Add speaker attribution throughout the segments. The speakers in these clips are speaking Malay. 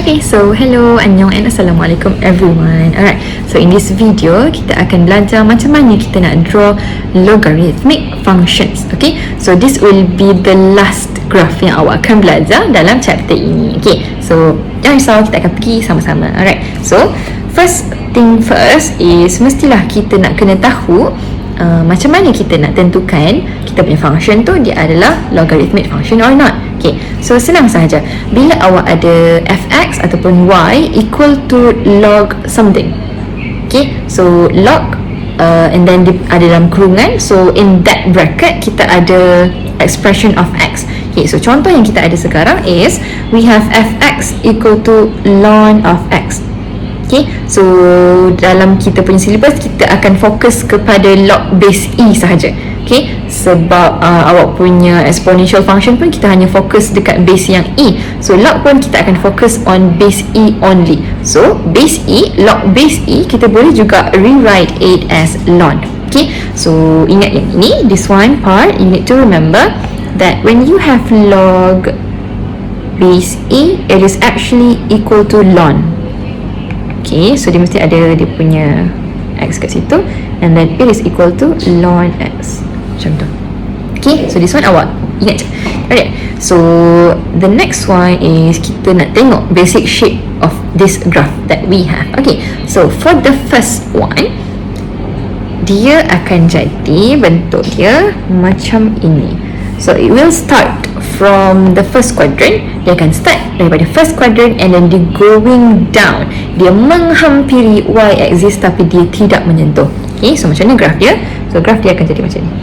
Speaker 1: Okay, so hello, annyeong and assalamualaikum everyone. Alright, so in this video kita akan belajar macam mana kita nak draw logarithmic functions. Okay, so this will be the last graph yang awak akan belajar dalam chapter ini. Okay, so jangan risau, kita akan pergi sama-sama. Alright, so first thing first is mestilah kita nak kena tahu macam mana kita nak tentukan kita punya function tu dia adalah logarithmic function or not. Okay, so senang sahaja. Bila awak ada fx ataupun y equal to log something, okay, so log and then ada dalam kurungan, so in that bracket kita ada expression of x. Okay, so contoh yang kita ada sekarang is we have fx equal to ln of x. Okay, so dalam kita punya syllabus kita akan fokus kepada log base e sahaja. Okay, sebab awak punya exponential function pun kita hanya fokus dekat base yang e. So log pun kita akan fokus on base e only. So base e, log base e kita boleh juga rewrite it as ln. Okay, so ingat yang ini, this one part you need to remember that when you have log base e, it is actually equal to ln. Okay, so dia mesti ada dia punya x kat situ, and then it is equal to ln x, macam tu. Okay, so this one awak ingat je. Alright, so the next one is kita nak tengok basic shape of this graph that we have. Okay, so for the first one, dia akan jadi bentuk dia macam ini. So it will start from the first quadrant. Dia akan start daripada first quadrant and then dia going down. Dia menghampiri y-axis tapi dia tidak menyentuh. Okay, so macam mana graph dia? So graph dia akan jadi macam ni.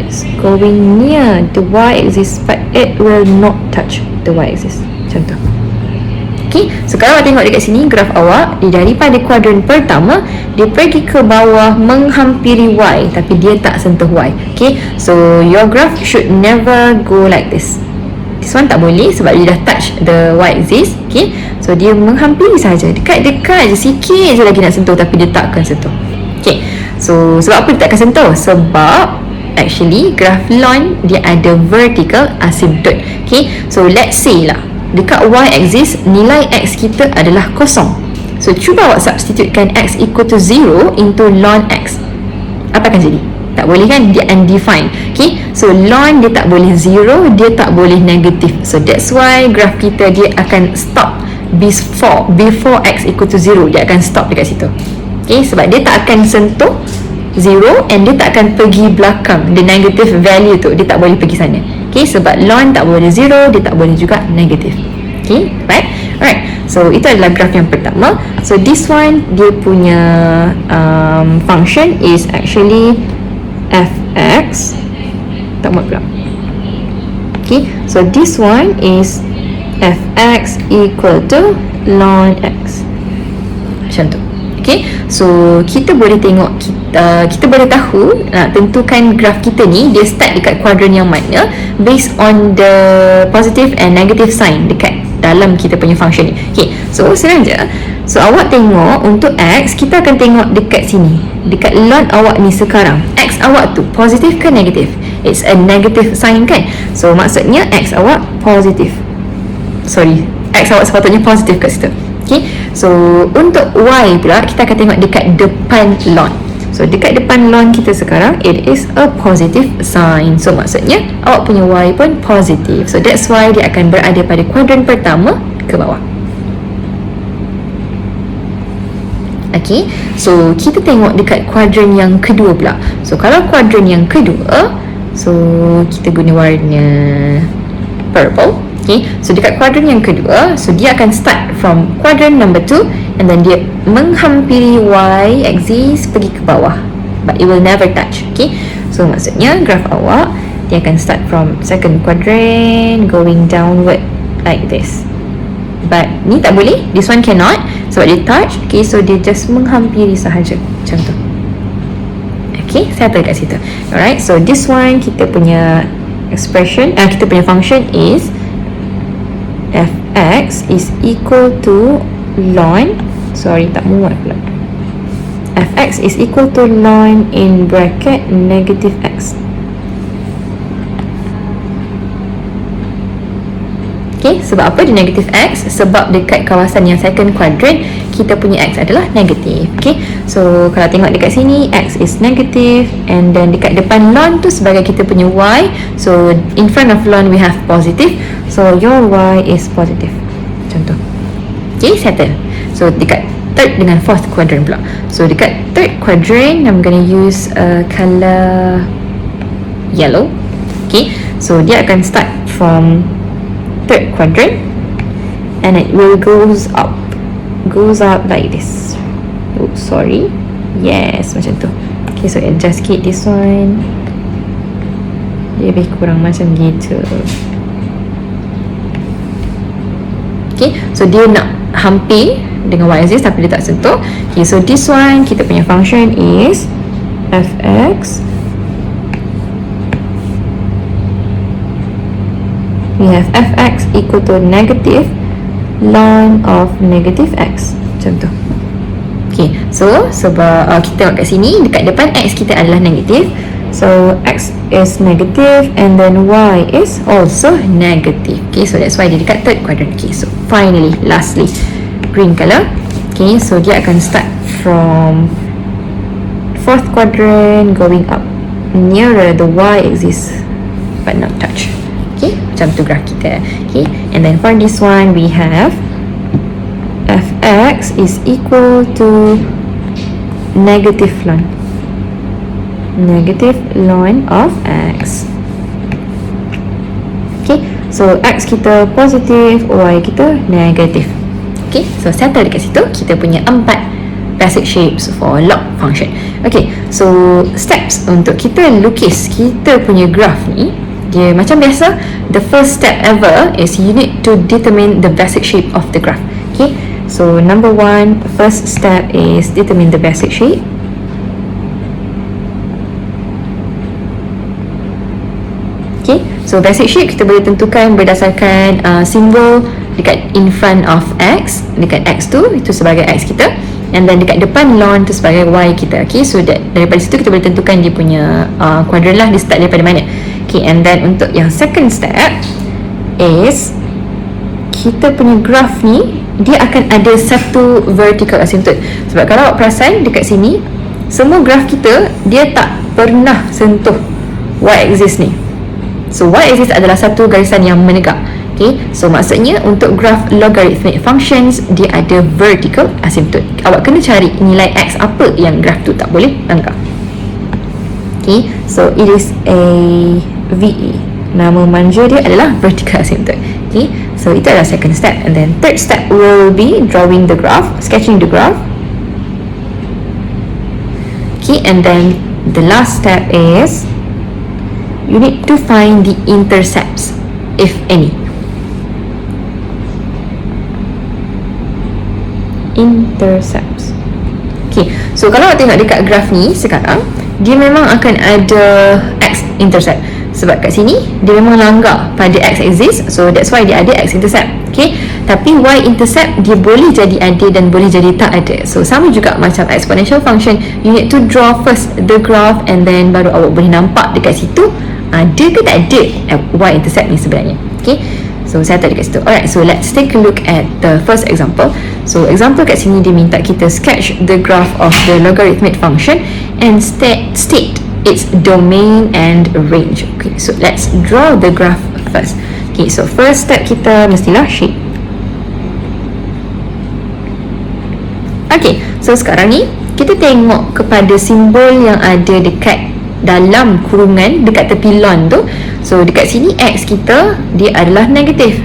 Speaker 1: It's going near the y-axis but it will not touch the y-axis. Macam tu. Okay, so kalau awak tengok dekat sini graf awak, dia daripada kuadran pertama dia pergi ke bawah menghampiri y tapi dia tak sentuh y. Okay, so your graph should never go like this. This one tak boleh sebab dia dah touch the y-axis. Okay, so dia menghampiri saja, dekat-dekat je, sikit je lagi nak sentuh tapi dia tak akan sentuh. Okay, so sebab apa dia tak akan sentuh? Sebab actually graph ln dia ada vertical asymptote. Okay, so let's say lah dekat y-axis nilai x kita adalah kosong. So cuba awak substitutekan x equal to 0 into ln x. Apa akan jadi? Tak boleh kan? Dia undefined. Okay, so ln dia tak boleh 0, dia tak boleh negatif. So that's why graph kita dia akan stop before x equal to 0. Dia akan stop dekat situ. Okay, sebab dia tak akan sentuh 0 and dia tak akan pergi belakang. The negative value tu dia tak boleh pergi sana. Okay, sebab ln tak boleh 0, dia tak boleh juga negatif. Okay, right? Alright, so itu adalah graf yang pertama. So this one dia punya function is actually fx. Tak muat pula. Okay, so this one is fx equal to ln x. Macam tu. Okay, so kita boleh tengok, kita boleh tahu nak tentukan graf kita ni dia start dekat kuadran yang mana based on the positive and negative sign dekat dalam kita punya function ni. Okay, so senang je. So awak tengok untuk x, kita akan tengok dekat sini, dekat ln awak ni sekarang, x awak tu positif ke negatif? It's a negative sign kan? So maksudnya x awak positif. Sorry, x awak sepatutnya positif kat situ. Okay, so untuk y pula kita akan tengok dekat depan ln. So dekat depan ln kita sekarang it is a positive sign. So maksudnya awak punya y pun positif. So that's why dia akan berada pada kuadran pertama ke bawah. Okay, so kita tengok dekat kuadran yang kedua pula. So kalau kuadran yang kedua, so kita guna warna purple. Okay, so dekat kuadran yang kedua, so dia akan start from quadrant number 2 and then dia menghampiri y-axis pergi ke bawah but it will never touch. Okay, so maksudnya graf awak dia akan start from second quadrant going downward like this, but ni tak boleh, this one cannot sebab dia touch. Okay, so dia just menghampiri sahaja macam tu. Okay, settle kat situ. Alright, so this one kita punya expression, kita punya function is fx is equal to ln, sorry tak muat pula, fx is equal to ln in bracket negative x. Okay, sebab apa dia negative X? Sebab dekat kawasan yang second quadrant, kita punya X adalah negative. Okay, so kalau tengok dekat sini, X is negative, and then dekat depan ln tu sebagai kita punya Y. So in front of ln we have positive, so your Y is positive. Contoh. Okay, settle. So dekat third dengan fourth quadrant pula. So dekat third quadrant, I'm gonna use color yellow. Okay, so dia akan start from third quadrant and it will goes up like this. Oops, sorry. Yes, macam tu. Okay, so adjust sikit this one. Dia lebih kurang macam gitu. Okay, so dia nak hampir dengan y-axis tapi dia tak sentuh. Okay, so this one kita punya function is fx. We have fx equal to negative ln of negative x. Macam tu. Okay, so sebab kita tengok kat sini, dekat depan x kita adalah negative. So x is negative and then y is also negative. Okay, so that's why dia dekat third quadrant. Okay, so finally, lastly, green color. Okay, so dia akan start from fourth quadrant going up nearer the y-axis but not touch. Okay, macam tu graf kita. Okay, and then for this one we have fx is equal to negative ln of x. Okay, so x kita positive, y kita negative. Okay, so settle dekat situ kita punya 4 basic shapes for log function. Okay, so steps untuk kita lukis kita punya graph ni, dia macam biasa, the first step ever is you need to determine the basic shape of the graph. Okay, so number 1, first step is determine the basic shape. Okay, so basic shape kita boleh tentukan berdasarkan simbol dekat in front of x, dekat x tu itu sebagai x kita, and then dekat depan ln tu sebagai y kita. Okay, so daripada situ kita boleh tentukan dia punya quadrant lah, dia start daripada mana. Okay, and then untuk yang second step is kita punya graph ni dia akan ada satu vertical asymptote. Sebab kalau awak perasan dekat sini, semua graph kita dia tak pernah sentuh y-axis ni. So y-axis adalah satu garisan yang menegak. Okay, so maksudnya untuk graph logarithmic functions dia ada vertical asymptote. Awak kena cari nilai x apa yang graph tu tak boleh langgar. Okay, so it is a VE. Nama manja dia adalah vertical asymptote. Okay, so itu adalah second step, and then third step will be drawing the graph, sketching the graph. Okay, and then the last step is you need to find the intercepts, if any. Intercepts. Okay, so kalau awak tengok dekat graph ni sekarang, dia memang akan ada x-intercept. Sebab kat sini dia memang langgar pada x-axis, so that's why dia ada x-intercept. Okay, tapi y-intercept dia boleh jadi ada dan boleh jadi tak ada. So sama juga macam exponential function, you need to draw first the graph and then baru awak boleh nampak dekat situ ada ke tak ada y-intercept ni sebenarnya. Okay, so saya tak dekat situ. Alright, so let's take a look at the first example. So example kat sini dia minta kita sketch the graph of the logarithmic function and state its domain and range. Okay, so let's draw the graph first. Okay, so first step kita mestilah shape. Okay, so sekarang ni kita tengok kepada simbol yang ada dekat dalam kurungan dekat tepi ln tu. So dekat sini x kita dia adalah negatif.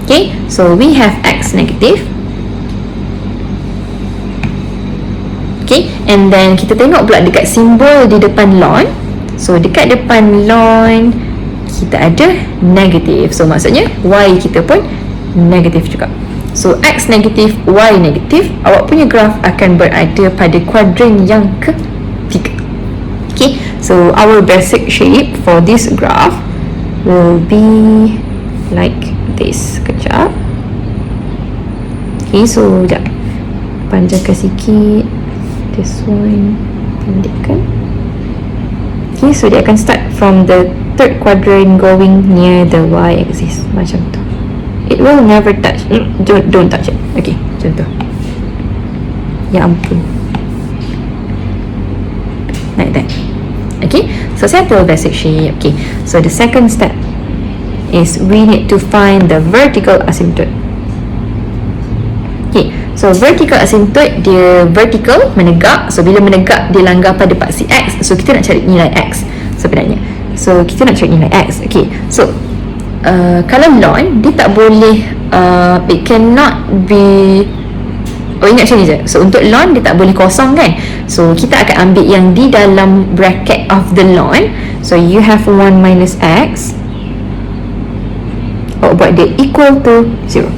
Speaker 1: Okay, so we have x negative. Okay, and then kita tengok pula dekat simbol di depan ln. So dekat depan ln kita ada negatif. So maksudnya y kita pun negatif juga. So x negatif, y negatif, awak punya graph akan berada pada kuadran yang ketiga. Okay, so our basic shape for this graph will be like this. Kejap. Okay, so sekejap, panjangkan sikit. This one, pendekkan. Okay, so dia akan start from the third quadrant going near the y-axis macam tu. it will never touch. Don't touch it. Okay, contoh. Ya ampun. Like that. Okay, so settle basic shape. Okay, so the second step is we need to find the vertical asymptote. Okay, so vertical asymptote dia vertical, menegak. So bila menegak dia langgar pada paksi X. So kita nak cari nilai X sebenarnya. So kita nak cari nilai X. Okay, so kalau ln dia tak boleh, it cannot be, ingat macam ni je. So untuk ln dia tak boleh kosong kan. So kita akan ambil yang di dalam bracket of the ln. So you have 1 minus X. Buat dia equal to 0.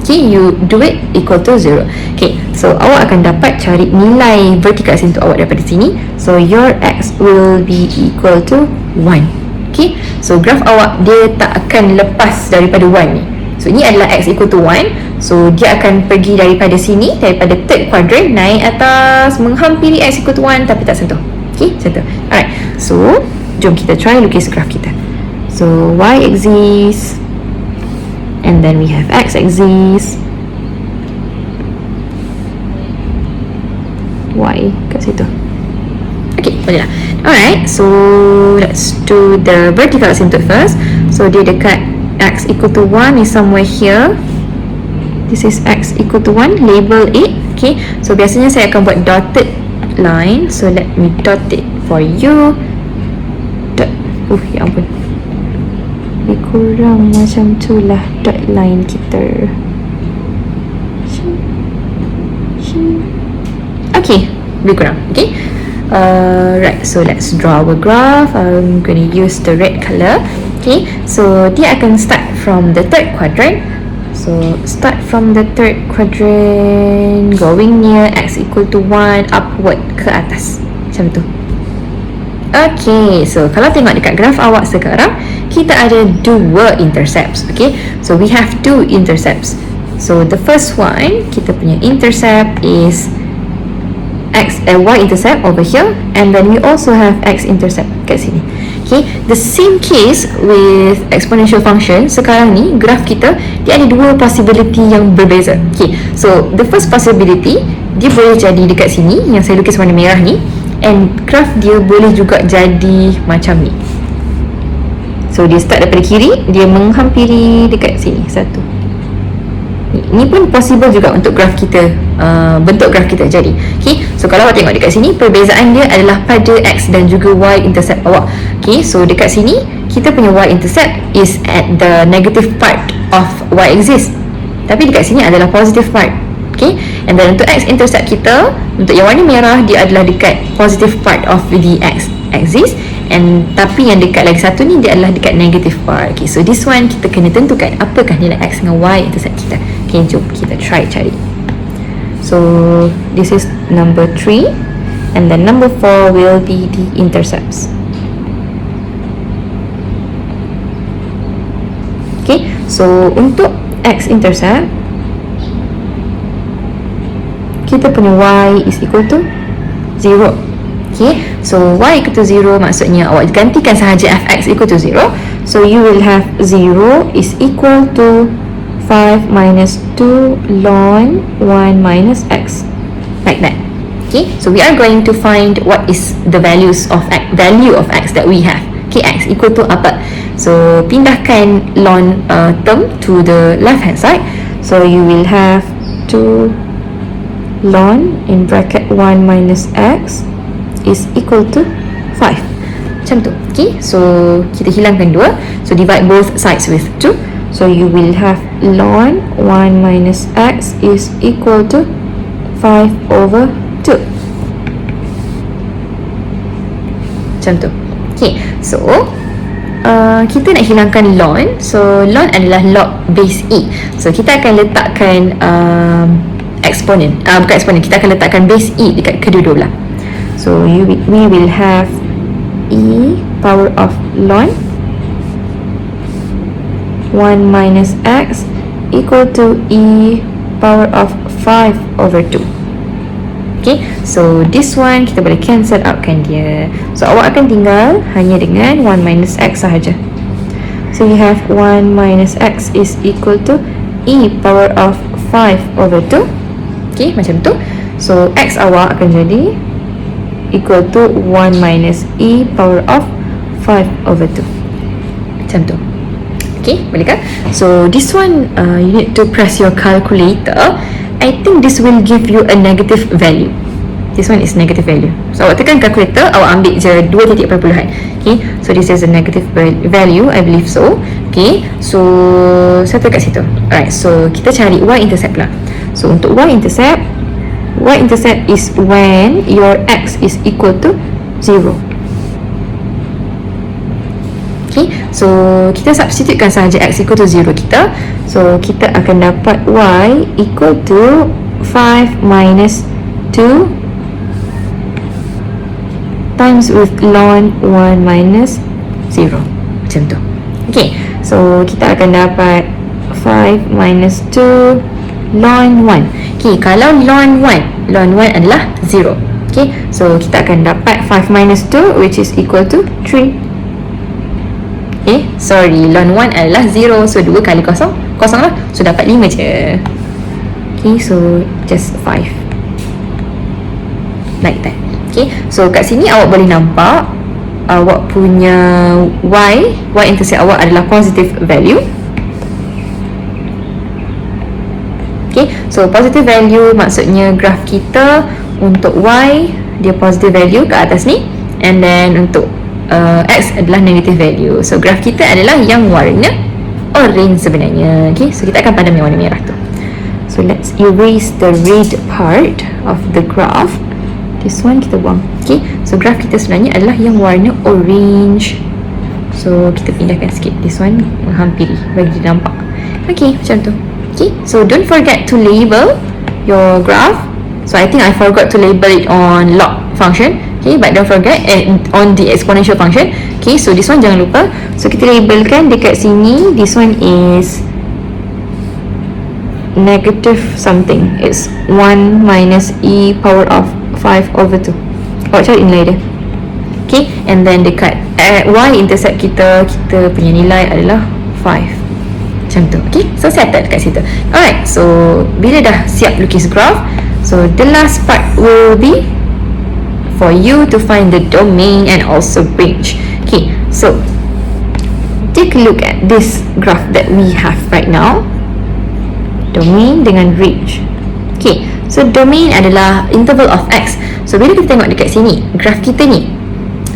Speaker 1: Okay, you do it equal to 0. Okay, so awak akan dapat cari nilai vertical asymptote awak daripada sini. So your X will be equal to 1. Okay, so graf awak dia tak akan lepas daripada 1 ni. So ini adalah X equal to 1. So dia akan pergi daripada sini, daripada third quadrant, naik atas, menghampiri X equal to 1 tapi tak sentuh. Okay, sentuh. Alright, so jom kita try lukis graf kita. So Y axis, and then we have X axis, Y kat situ. Okay, boleh lah. Alright, so let's do the vertical asymptote first. So dia dekat X equal to 1 is somewhere here. This is X equal to 1, label it. Okay, so biasanya saya akan buat dotted line. So let me dot it for you. Dot. Ya ampun, lebih kurang macam tu lah dot line kita. Okay, lebih kurang. Okay, right, so let's draw our graph. I'm going to use the red color. Okay, so dia akan start from the third quadrant. So start from the third quadrant, going near X equal to 1, upward ke atas, macam tu. Okay, so kalau tengok dekat graf awak sekarang, kita ada dua intercepts. Okay, so we have two intercepts. So the first one, kita punya intercept is X and Y intercept over here, and then we also have X intercept kat sini. Okay, the same case with exponential function. Sekarang ni graf kita dia ada dua possibility yang berbeza. Okay, so the first possibility dia boleh jadi dekat sini yang saya lukis warna merah ni, and graf dia boleh juga jadi macam ni. So dia start daripada kiri, dia menghampiri dekat sini satu. Ini pun possible juga untuk graf kita, bentuk graf kita jadi. Okay, so kalau awak tengok dekat sini, perbezaan dia adalah pada X dan juga Y intercept awak. Okay, so dekat sini kita punya Y intercept is at the negative part of Y axis, tapi dekat sini adalah positive part. Okay, and then untuk X intercept kita, untuk yang warna merah, dia adalah dekat positive part of the X axis, and tapi yang dekat lagi satu ni dia adalah dekat negative part. Okay, so this one kita kena tentukan apakah nilai X dengan Y intercept kita. Okay, jom kita try cari. So this is number 3, and then number 4 will be the intercepts. Okay, so untuk X intercept kita punya Y is equal to 0. Okay, so Y equal to 0 maksudnya awak gantikan sahaja Fx equal to 0. So you will have 0 is equal to 5 minus 2 ln 1 minus X, like that. Okay, so we are going to find what is the values of X, value of X that we have. Okay, X equal to apa? So pindahkan ln term to the left hand side. So you will have 2 ln in bracket 1 minus X is equal to 5, macam tu. Okay, so kita hilangkan 2, so divide both sides with 2. So you will have ln 1 minus X is equal to 5 over 2, macam tu. Okay, so kita nak hilangkan ln. So ln adalah log base E. So kita akan letakkan eksponen, bukan eksponen, kita akan letakkan base E dekat kedua-dua belah. So we will have E power of ln 1 minus X equal to E power of 5 over 2. Okay, so this one kita boleh cancel outkan dia. So awak akan tinggal hanya dengan 1 minus X sahaja. So you have 1 minus x is equal to e power of 5/2. Okay, macam tu. So x awak akan jadi equal to 1 minus e power of 5/2. Macam tu. Okay, boleh kan? So this one you need to press your calculator. I think this will give you a negative value. This one is negative value. So awak tekan calculator, awak ambil je 2 titik perpuluhan. Okay, so this is a negative value, I believe so. Okay, so saya tekan kat situ. Alright, so kita cari y-intercept lah. So untuk y-intercept is when your x is equal to 0. Okay, so kita substitutekan sahaja x equal to 0 kita. So kita akan dapat y equal to 5 minus 2 times with ln 1 minus 0. Macam tu. Okay, so kita akan dapat 5 minus 2 ln 1. Okay, kalau ln 1 adalah 0. Okay, so kita akan dapat 5 minus 2 which is equal to 3. Sorry, ln 1 adalah 0. So 2 kali kosong, kosong lah. So dapat 5 je. Okay, so just 5 like that. Okay, so kat sini awak boleh nampak awak punya y-intercept awak adalah positive value. Okay, so positive value maksudnya graf kita untuk y dia positive value kat atas ni, and then untuk x adalah negative value. So graf kita adalah yang warna orange sebenarnya. Okay, so kita akan padam yang warna merah tu. So let's erase the red part of the graph. This one kita buang. Okay, so graf kita sebenarnya adalah yang warna orange. So kita pindahkan sikit. This one menghampiri bagi dia nampak. Okay, macam tu. Okay, so don't forget to label your graph. So I think I forgot to label it on log function. Okay, but don't forget on the exponential function. Okay, so this one jangan lupa. So kita labelkan dekat sini. This one is negative something. It's 1 minus e power of 5/2. Awak cari nilai dia. Okay, and then dekat y-intercept kita punya nilai adalah 5. Macam tu. Okay, so settle kat situ. Alright, so bila dah siap lukis graph, so the last part will be for you to find the domain and also range. Okay, so take a look at this graph that we have right now. Domain dengan range. Okay, so domain adalah interval of x. So bila kita tengok dekat sini, graf kita ni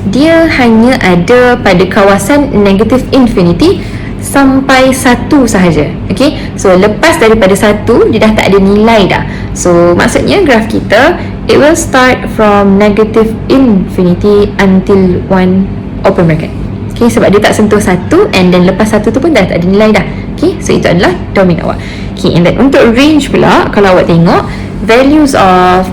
Speaker 1: dia hanya ada pada kawasan negative infinity sampai 1 sahaja. Okay, so lepas daripada 1 dia dah tak ada nilai dah. So maksudnya graf kita it will start from negative infinity until 1 open bracket. Okay, sebab dia tak sentuh 1, and then lepas 1 tu pun dah tak ada nilai dah. Okay, so itu adalah domain awak. Okay, and then untuk range pula, kalau awak tengok values of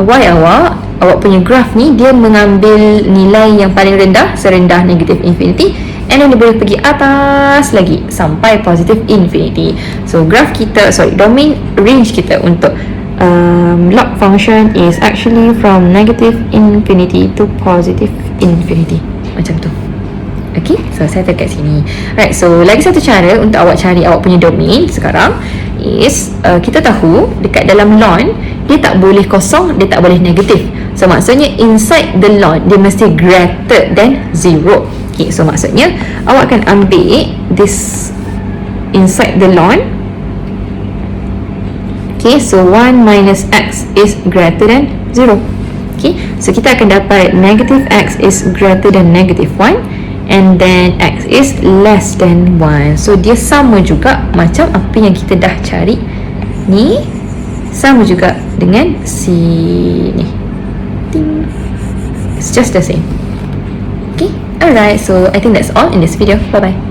Speaker 1: y awak punya graf ni dia mengambil nilai yang paling rendah serendah negative infinity, and then dia boleh pergi atas lagi sampai positive infinity. So graf kita, domain range kita untuk log function is actually from negative infinity to positive infinity. Macam tu. Okay, so saya tekan sini. Right, so lagi satu cara untuk awak cari awak punya domain sekarang is kita tahu dekat dalam ln dia tak boleh kosong, dia tak boleh negatif. So maksudnya inside the ln dia mesti greater than 0. Okay, so maksudnya awak akan ambil this inside the ln. Okay, so 1 minus x is greater than 0. Okay, so kita akan dapat negative x is greater than negative 1, and then x is less than 1. So dia sama juga macam apa yang kita dah cari ni, sama juga dengan si ni. It's just the same. Okay, alright, so I think that's all in this video. Bye bye.